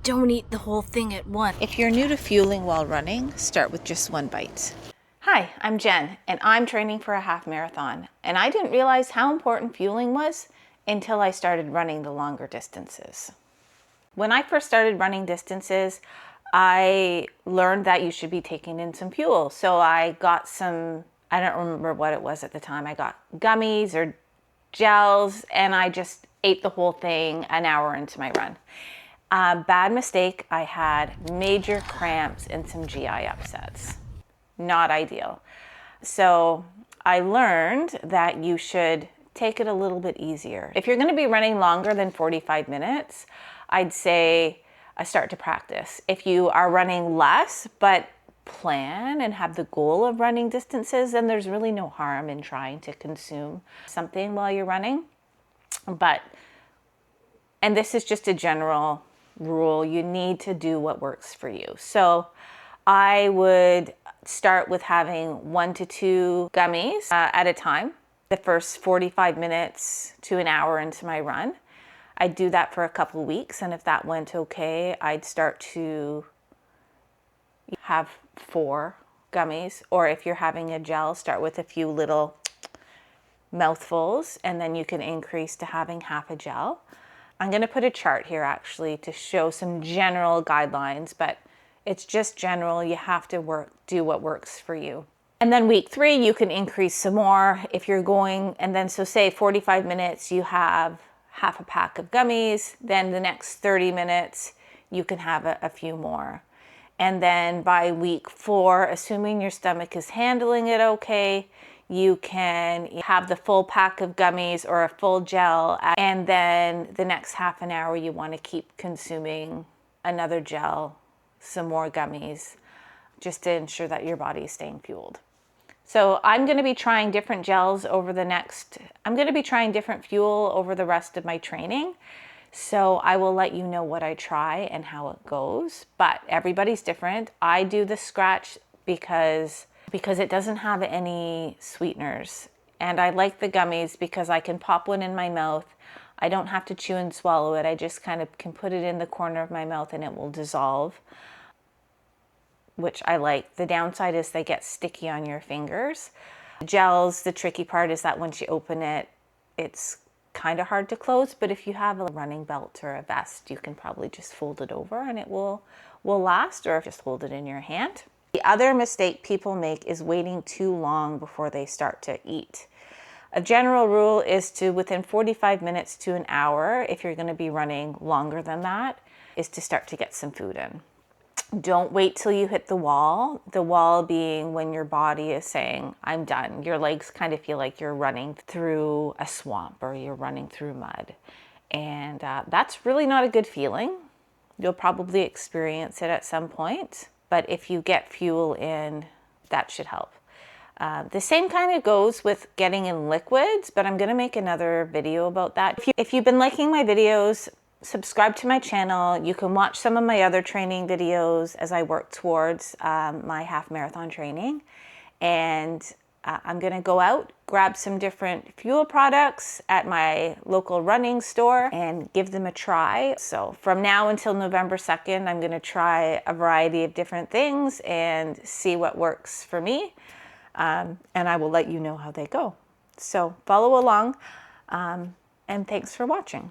don't eat the whole thing at once. If you're new to fueling while running, start with just one bite. Hi, I'm Jen, and I'm training for a half marathon. And I didn't realize how important fueling was until I started running the longer distances. When I first started running distances, I learned that you should be taking in some fuel. So I got some, I don't remember what it was at the time. I got gummies or gels, and I just ate the whole thing an hour into my run. Bad mistake. I had major cramps and some GI upsets. Not ideal. So I learned that you should take it a little bit easier. If you're going to be running longer than 45 minutes, I'd say start to practice. If you are running less, but plan and have the goal of running distances, then there's really no harm in trying to consume something while you're running. And this is just a general rule, you need to do what works for you. So I would start with having 1 to 2 gummies at a time, the first 45 minutes to an hour into my run. I'd do that for a couple of weeks, and if that went okay, I'd start to have 4 gummies, or if you're having a gel, start with a few little mouthfuls, and then you can increase to having half a gel. I'm going to put a chart here actually to show some general guidelines, but it's just general. You have to do what works for you. And then week 3, you can increase some more if you're going, and then so say 45 minutes, you have half a pack of gummies. Then the next 30 minutes, you can have a few more. And then by week 4, assuming your stomach is handling it okay, you can have the full pack of gummies or a full gel, and then the next half an hour you want to keep consuming another gel, some more gummies, just to ensure that your body is staying fueled. So I'm going to be trying different gels I'm going to be trying different fuel over the rest of my training. So I will let you know what I try and how it goes, but everybody's different. I do the scratch because it doesn't have any sweeteners. And I like the gummies because I can pop one in my mouth. I don't have to chew and swallow it. I just kind of can put it in the corner of my mouth and it will dissolve, which I like. The downside is they get sticky on your fingers. Gels, the tricky part is that once you open it, it's kind of hard to close, but if you have a running belt or a vest, you can probably just fold it over and it will last, or just hold it in your hand. The other mistake people make is waiting too long before they start to eat. A general rule is to, within 45 minutes to an hour, if you're going to be running longer than that, is to start to get some food in. Don't wait till you hit the wall being when your body is saying, I'm done. Your legs kind of feel like you're running through a swamp or you're running through mud. And that's really not a good feeling. You'll probably experience it at some point. But if you get fuel in, that should help. The same kind of goes with getting in liquids, but I'm going to make another video about that. If you've been liking my videos, subscribe to my channel. You can watch some of my other training videos as I work towards my half marathon training. And I'm going to go out, grab some different fuel products at my local running store and give them a try. So from now until November 2nd, I'm going to try a variety of different things and see what works for me. And I will let you know how they go. So follow along, and thanks for watching.